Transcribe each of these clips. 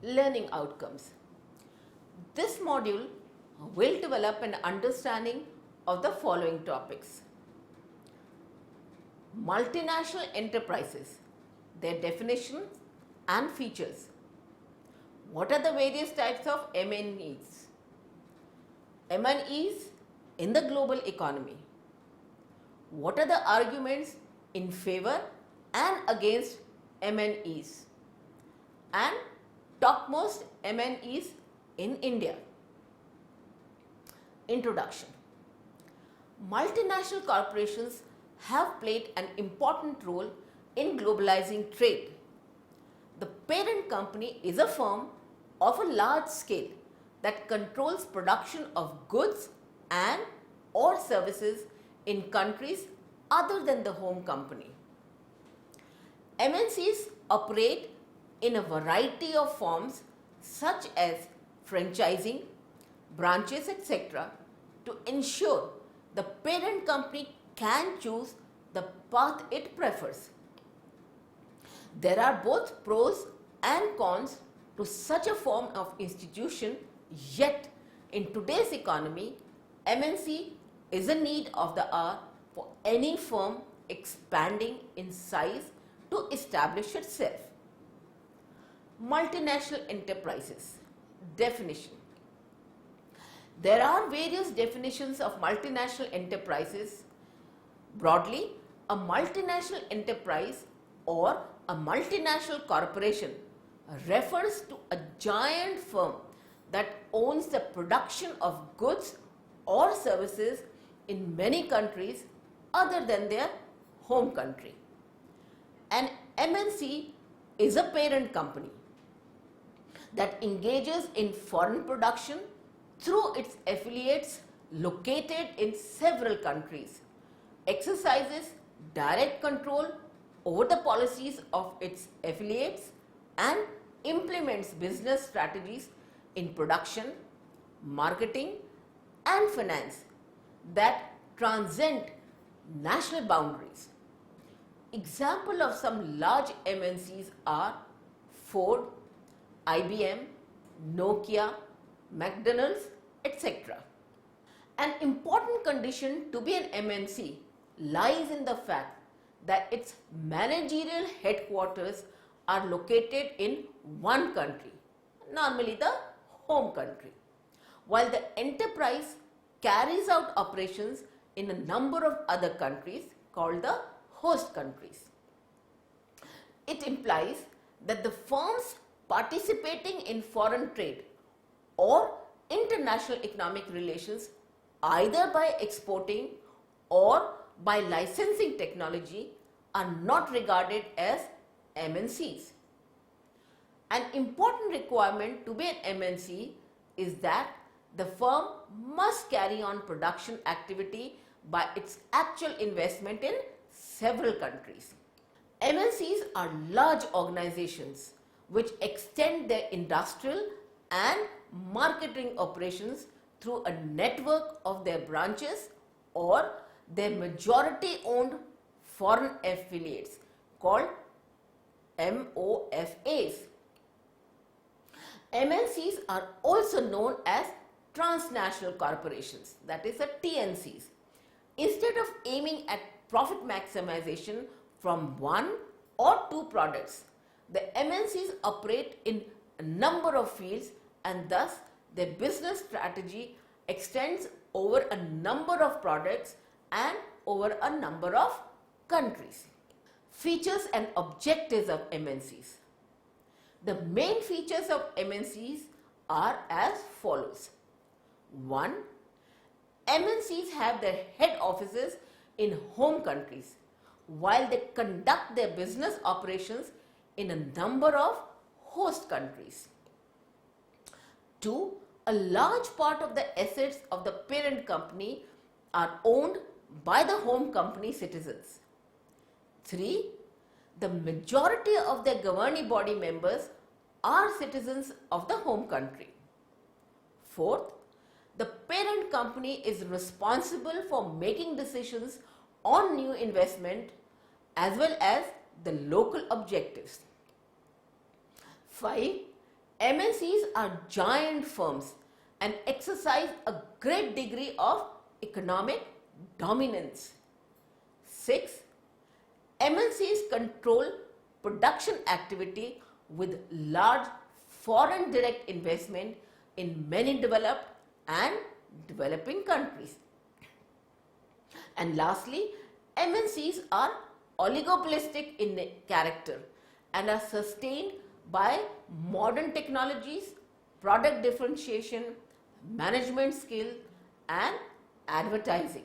learning outcomes. This module will develop an understanding of the following topics. Multinational enterprises, their definition and features. What are the various types of MNEs? MNEs in the global economy. What are the arguments in favor and against MNEs? And topmost MNEs in India. Introduction. Multinational corporations have played an important role in globalizing trade. The parent company is a firm of a large scale that controls production of goods and or services in countries other than the home company. MNCs operate in a variety of forms such as franchising, branches, etc. to ensure the parent company can choose the path it prefers. There are both pros and cons to such a form of institution, yet in today's economy, MNC is a need of the hour for any firm expanding in size to establish itself. Multinational enterprises. Definition. There are various definitions of multinational enterprises. Broadly, a multinational enterprise or a multinational corporation refers to a giant firm that owns the production of goods or services in many countries other than their home country. An MNC is a parent company that engages in foreign production through its affiliates located in several countries, exercises direct control over the policies of its affiliates and implements business strategies in production, marketing and finance that transcend national boundaries. Example of some large MNCs are Ford, IBM, Nokia, McDonald's, etc. An important condition to be an MNC lies in the fact that its managerial headquarters are located in one country, normally the home country, while the enterprise carries out operations in a number of other countries called the host countries. It implies that the firms participating in foreign trade or international economic relations either by exporting or by licensing technology are not regarded as MNCs. An important requirement to be an MNC is that the firm must carry on production activity by its actual investment in several countries. MNCs are large organizations which extend their industrial and marketing operations through a network of their branches or their majority owned foreign affiliates called MOFAs. MNCs are also known as transnational corporations, that is the TNCs. Instead of aiming at profit maximization from one or two products, the MNCs operate in a number of fields and thus their business strategy extends over a number of products and over a number of countries. Features and objectives of MNCs. The main features of MNCs are as follows. 1. MNCs have their head offices in home countries while they conduct their business operations in a number of host countries. 2. A large part of the assets of the parent company are owned by the home company citizens. 3. The majority of their governing body members are citizens of the home country. 4th, the parent company is responsible for making decisions on new investment as well as the local objectives. 5. MNCs are giant firms and exercise a great degree of economic dominance. 6. MNCs control production activity with large foreign direct investment in many developed and developing countries. And lastly, MNCs are oligopolistic in character and are sustained by modern technologies, product differentiation, management skill, and advertising.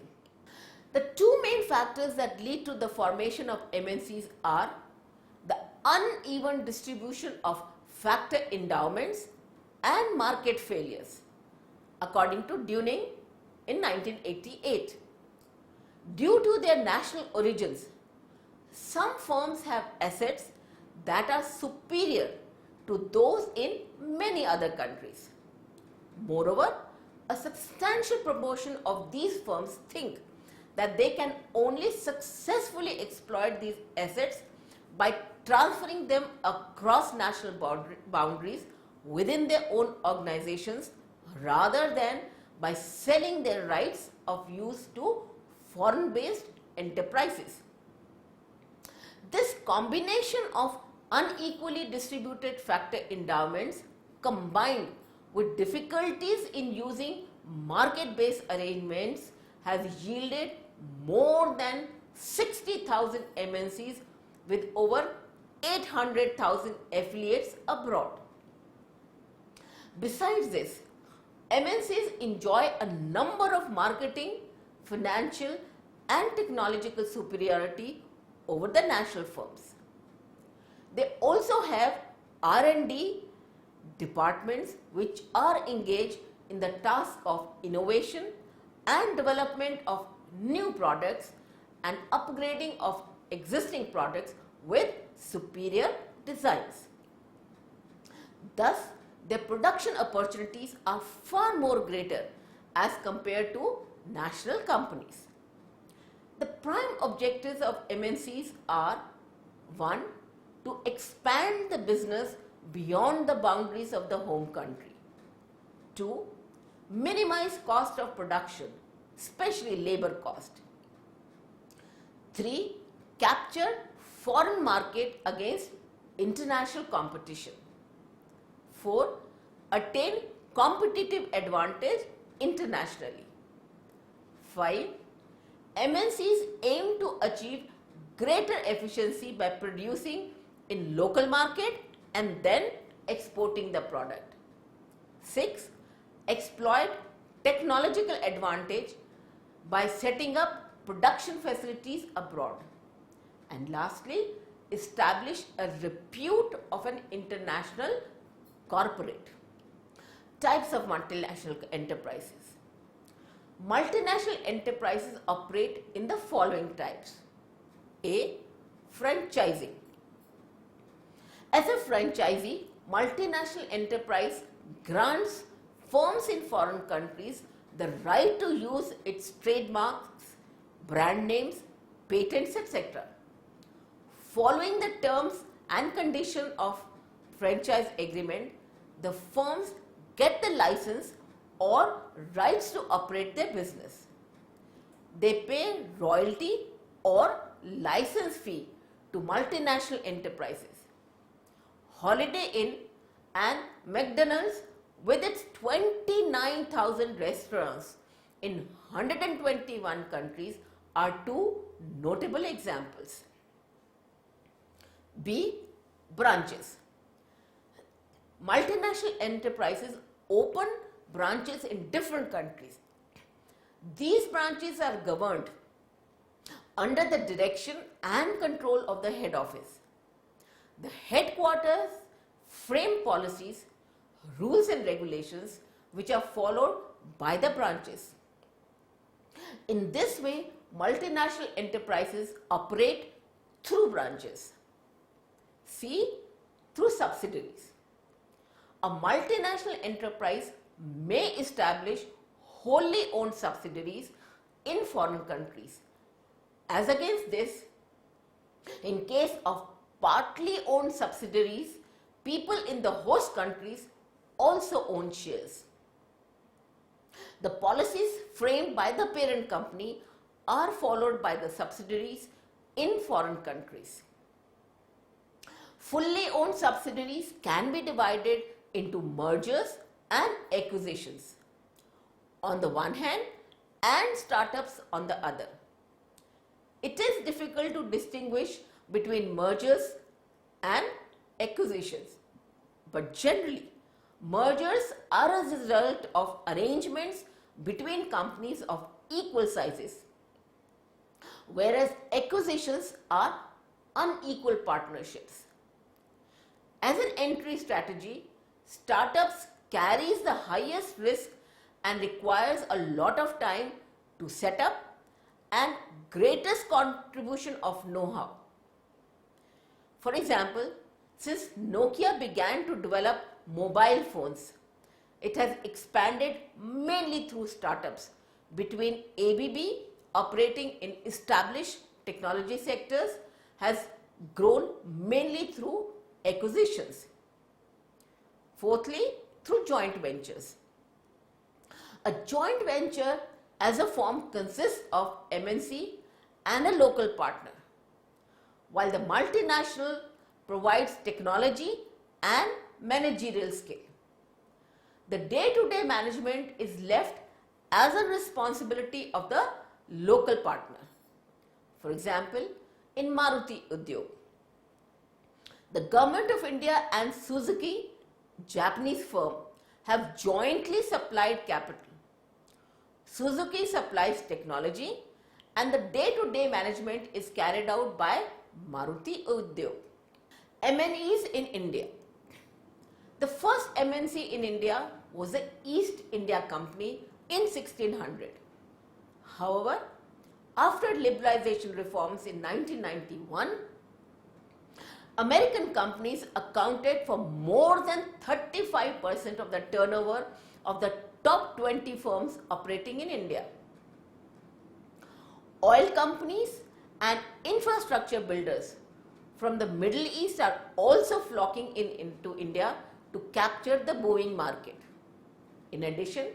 The two main factors that lead to the formation of MNCs are the uneven distribution of factor endowments and market failures, according to Dunning in 1988. Due to their national origins, some firms have assets that are superior to those in many other countries. Moreover, a substantial proportion of these firms think that they can only successfully exploit these assets by transferring them across national boundaries within their own organizations rather than by selling their rights of use to foreign-based enterprises. This combination of unequally distributed factor endowments combined with difficulties in using market-based arrangements has yielded more than 60,000 MNCs with over 800,000 affiliates abroad. Besides this, MNCs enjoy a number of marketing, financial and technological superiority over the national firms. They also have R&D departments which are engaged in the task of innovation and development of new products and upgrading of existing products with superior designs. Thus, their production opportunities are far more greater as compared to national companies. The prime objectives of MNCs are: 1. To expand the business beyond the boundaries of the home country. 2. Minimize cost of production, especially labor cost. 3. Capture foreign market against international competition. 4. Attain competitive advantage internationally. 5. MNCs aim to achieve greater efficiency by producing in local market and then exporting the product. 6. Exploit technological advantage by setting up production facilities abroad. And lastly, establish a repute of an international corporate. Types of multinational enterprises. Multinational enterprises operate in the following types. A. Franchising. As a franchisee, multinational enterprise grants firms in foreign countries the right to use its trademarks, brand names, patents, etc. Following the terms and conditions of franchise agreement, the firms get the license or rights to operate their business. They pay royalty or license fee to multinational enterprises. Holiday Inn and McDonald's, with its 29,000 restaurants in 121 countries, are two notable examples. B. Branches. Multinational enterprises open branches in different countries. These branches are governed under the direction and control of the head office. The headquarters frame policies, rules and regulations which are followed by the branches. In this way, multinational enterprises operate through branches. C. Through subsidiaries. A multinational enterprise may establish wholly owned subsidiaries in foreign countries. As against this, in case of partly owned subsidiaries, people in the host countries also own shares. The policies framed by the parent company are followed by the subsidiaries in foreign countries. Fully owned subsidiaries can be divided into mergers and acquisitions on the one hand and startups on the other. It is difficult to distinguish between mergers and acquisitions, but generally, mergers are a result of arrangements between companies of equal sizes, whereas acquisitions are unequal partnerships. As an entry strategy, startups carries the highest risk and requires a lot of time to set up and greatest contribution of know-how. For example, since Nokia began to develop mobile phones, it has expanded mainly through startups between ABB operating in established technology sectors has grown mainly through acquisitions. Fourthly, through joint ventures. A joint venture as a form consists of MNC and a local partner, while the multinational provides technology and managerial skill. The day-to-day management is left as a responsibility of the local partner. For example, in Maruti Udyog, the Government of India and Suzuki, Japanese firm, have jointly supplied capital. Suzuki supplies technology and the day-to-day management is carried out by Maruti Udyog. MNEs in India. The first MNC in India was the East India Company in 1600. However, after liberalization reforms in 1991, American companies accounted for more than 35% of the turnover of the top 20 firms operating in India. Oil companies and infrastructure builders from the Middle East are also flocking into India to capture the booming market. In addition,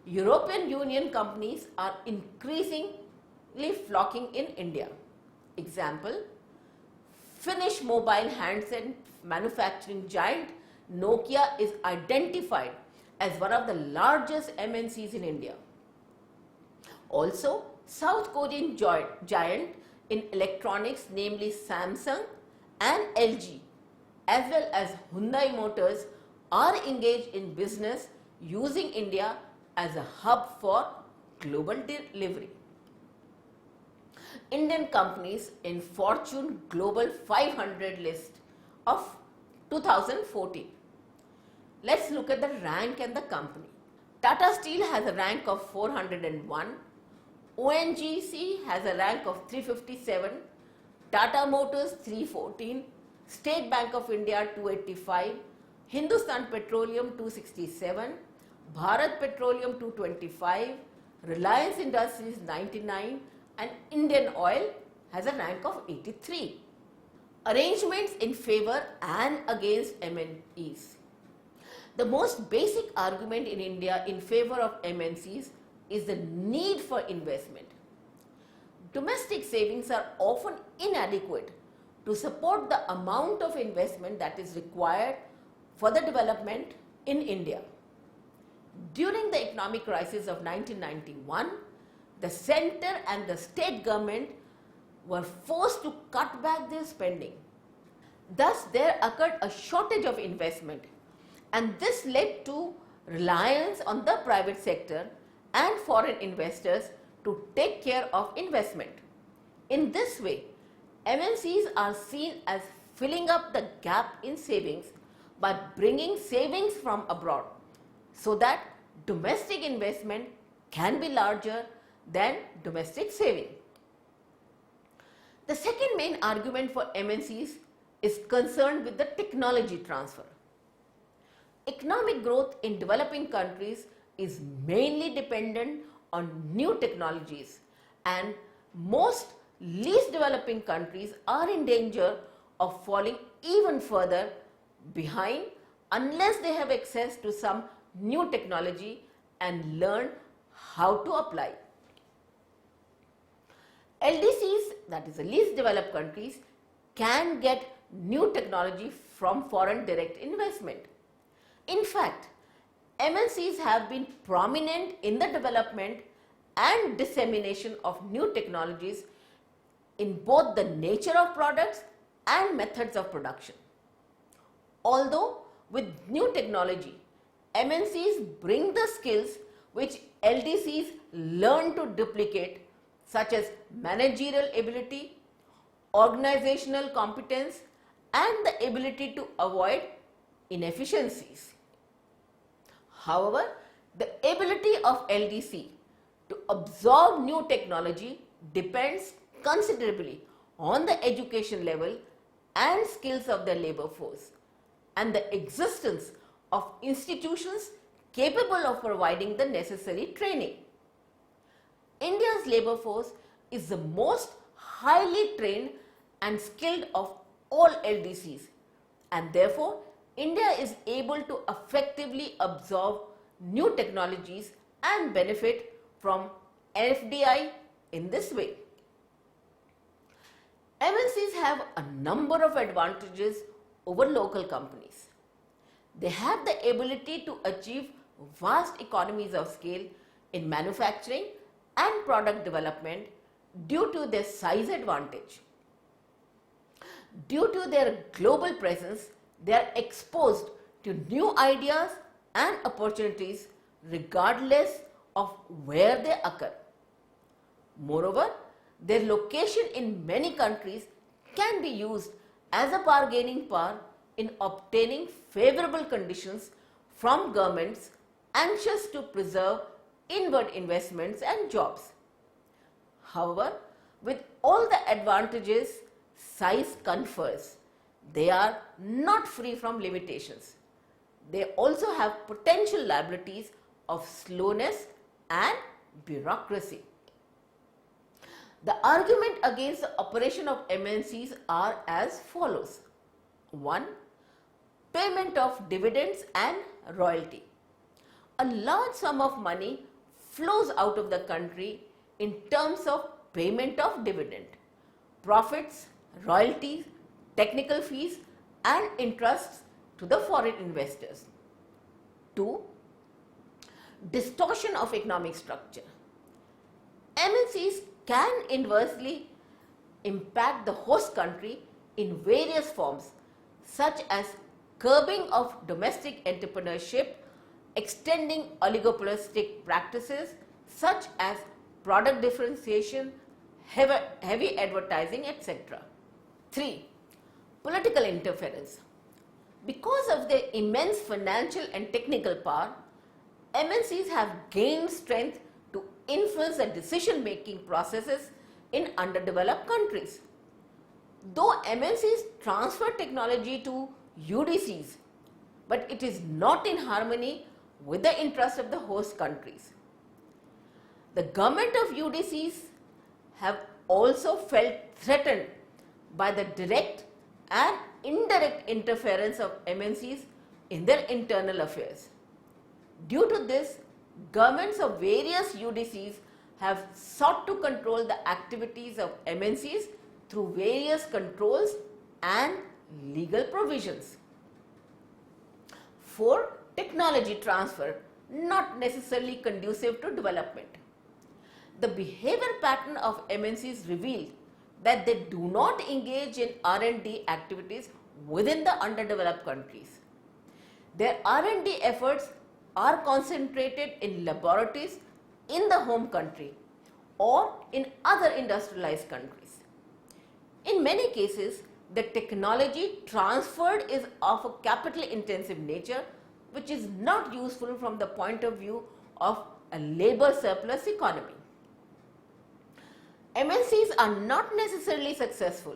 European Union companies are increasingly flocking in India. Example, Finnish mobile handset manufacturing giant Nokia is identified as one of the largest MNCs in India. Also, South Korean giant in electronics, namely Samsung and LG, as well as Hyundai Motors, are engaged in business using India as a hub for global delivery. Indian companies in Fortune Global 500 list of 2014. Let's look at the rank and the company. Tata Steel has a rank of 401, ONGC has a rank of 357, Tata Motors 314, State Bank of India 285, Hindustan Petroleum 267, Bharat Petroleum 225, Reliance Industries 99 and Indian Oil has a rank of 83. Arrangements in favor and against MNEs. The most basic argument in India in favor of MNCs is the need for investment. Domestic savings are often inadequate to support the amount of investment that is required for the development in India. During the economic crisis of 1991, the center and the state government were forced to cut back their spending. Thus, there occurred a shortage of investment, and this led to reliance on the private sector and foreign investors to take care of investment. In this way, MNCs are seen as filling up the gap in savings by bringing savings from abroad so that domestic investment can be larger than domestic saving. The second main argument for MNCs is concerned with the technology transfer. Economic growth in developing countries is mainly dependent on new technologies, and most least developing countries are in danger of falling even further behind unless they have access to some new technology and learn how to apply. LDCs, that is the least developed countries, can get new technology from foreign direct investment. In fact, MNCs have been prominent in the development and dissemination of new technologies in both the nature of products and methods of production. Although with new technology, MNCs bring the skills which LDCs learn to duplicate, such as managerial ability, organizational competence, and the ability to avoid inefficiencies. However, the ability of LDC to absorb new technology depends considerably on the education level and skills of the labor force and the existence of institutions capable of providing the necessary training. India's labor force is the most highly trained and skilled of all LDCs, and therefore India is able to effectively absorb new technologies and benefit from FDI in this way. MNCs have a number of advantages over local companies. They have the ability to achieve vast economies of scale in manufacturing and product development due to their size advantage. Due to their global presence, they are exposed to new ideas and opportunities regardless of where they occur. Moreover, their location in many countries can be used as a bargaining power in obtaining favorable conditions from governments anxious to preserve inward investments and jobs. However, with all the advantages size confers, they are not free from limitations. They also have potential liabilities of slowness and bureaucracy. The argument against the operation of MNCs are as follows. 1. Payment of dividends and royalty. A large sum of money flows out of the country in terms of payment of dividend, profits, royalties, technical fees and interests to the foreign investors. 2. Distortion of economic structure. MNCs can inversely impact the host country in various forms, such as curbing of domestic entrepreneurship, extending oligopolistic practices such as product differentiation, heavy advertising, etc. 3. Political interference. Because of their immense financial and technical power, MNCs have gained strength to influence the decision-making processes in underdeveloped countries. Though MNCs transfer technology to UDCs, but it is not in harmony with the interests of the host countries. The government of UDCs have also felt threatened by the direct and indirect interference of MNCs in their internal affairs. Due to this, governments of various UDCs have sought to control the activities of MNCs through various controls and legal provisions. 4. Technology transfer, not necessarily conducive to development. The behavior pattern of MNCs revealed that they do not engage in R&D activities within the underdeveloped countries. Their R&D efforts are concentrated in laboratories in the home country or in other industrialized countries. In many cases, the technology transferred is of a capital intensive nature, which is not useful from the point of view of a labor surplus economy. MNCs are not necessarily successful.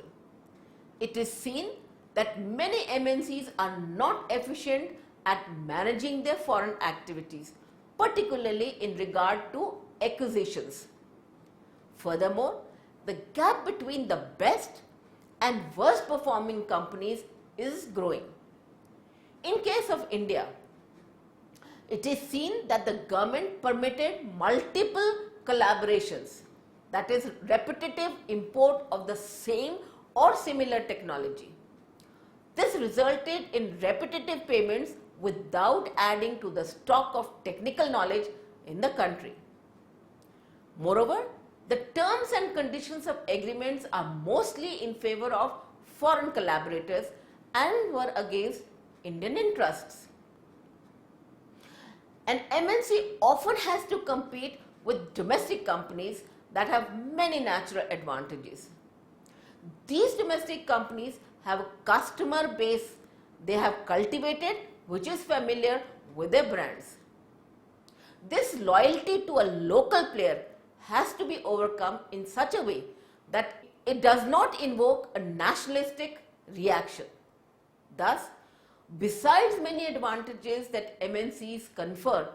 It is seen that many MNCs are not efficient at managing their foreign activities, particularly in regard to acquisitions. Furthermore, the gap between the best and worst performing companies is growing. In case of India, it is seen that the government permitted multiple collaborations, that is repetitive import of the same or similar technology. This resulted in repetitive payments without adding to the stock of technical knowledge in the country. Moreover, the terms and conditions of agreements are mostly in favor of foreign collaborators and were against Indian interests. An MNC often has to compete with domestic companies that have many natural advantages. These domestic companies have a customer base they have cultivated which is familiar with their brands. This loyalty to a local player has to be overcome in such a way that it does not invoke a nationalistic reaction. Thus, besides many advantages that MNCs confer,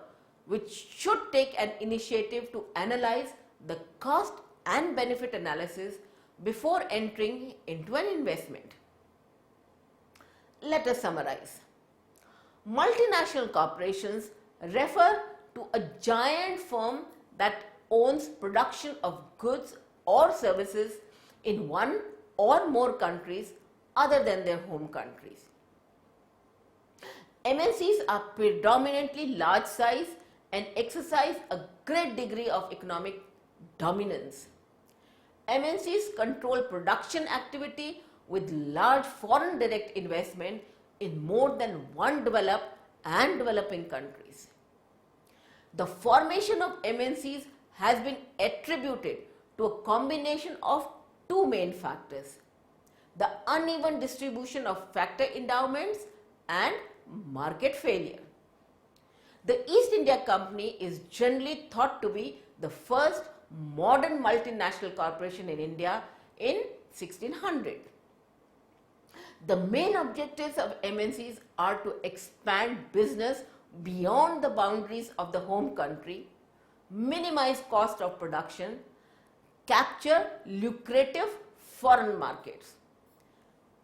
which should take an initiative to analyze the cost and benefit analysis before entering into an investment. Let us summarize. Multinational corporations refer to a giant firm that owns production of goods or services in one or more countries other than their home countries. MNCs are predominantly large size and exercise a great degree of economic dominance. MNCs control production activity with large foreign direct investment in more than one developed and developing countries. The formation of MNCs has been attributed to a combination of two main factors: the uneven distribution of factor endowments and market failure. The East India Company is generally thought to be the first modern multinational corporation in India in 1600. The main objectives of MNCs are to expand business beyond the boundaries of the home country, minimize cost of production, capture lucrative foreign markets.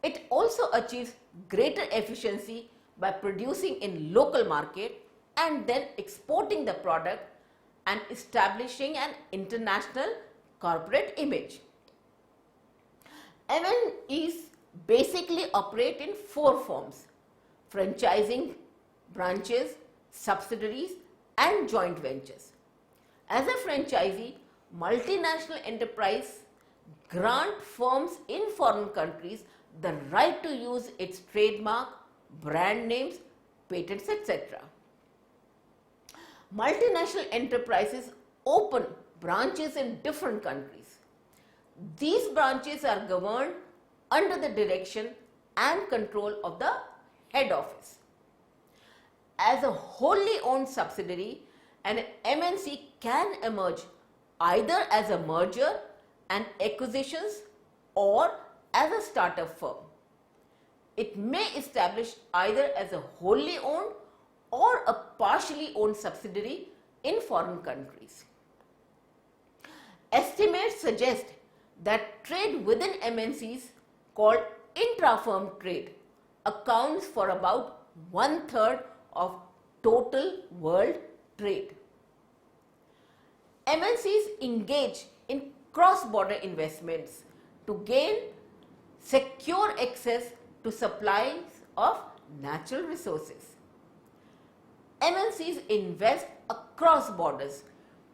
It also achieves greater efficiency by producing in local market and then exporting the product and establishing an international corporate image. MNCs basically operate in four forms: franchising, branches, subsidiaries and joint ventures. As a franchisee, multinational enterprise grant firms in foreign countries the right to use its trademark, brand names, patents, etc. Multinational enterprises open branches in different countries. These branches are governed under the direction and control of the head office. As a wholly owned subsidiary, an MNC can emerge either as a merger and acquisitions or as a startup firm. It may establish either as a wholly owned or a partially owned subsidiary in foreign countries. Estimates suggest that trade within MNCs, called intra-firm trade, accounts for about 1/3 of total world trade. MNCs engage in cross-border investments to gain secure access to supplies of natural resources. MNCs invest across borders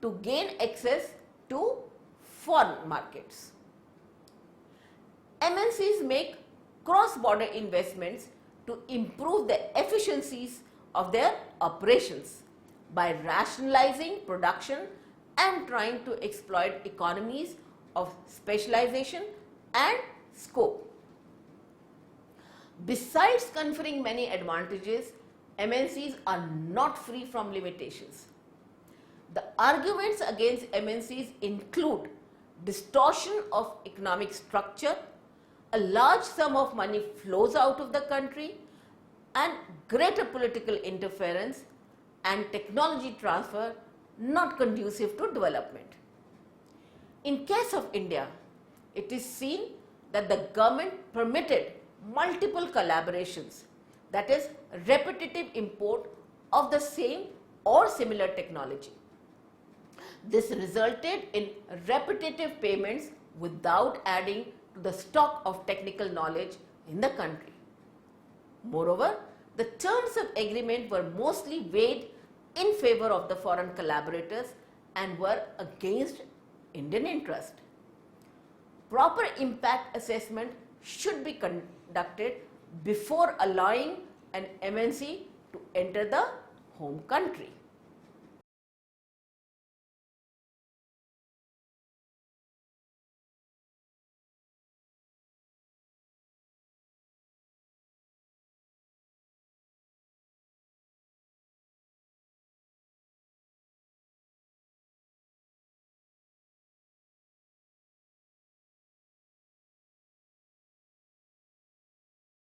to gain access to foreign markets. MNCs make cross-border investments to improve the efficiencies of their operations by rationalizing production and trying to exploit economies of specialization and scope. Besides conferring many advantages, MNCs are not free from limitations. The arguments against MNCs include distortion of economic structure, a large sum of money flows out of the country, and greater political interference and technology transfer not conducive to development. In case of India, it is seen that the government permitted multiple collaborations that is repetitive import of the same or similar technology. This resulted in repetitive payments without adding to the stock of technical knowledge in the country. Moreover, the terms of agreement were mostly weighed in favor of the foreign collaborators and were against Indian interest. Proper impact assessment should be conducted before allowing an MNC to enter the home country.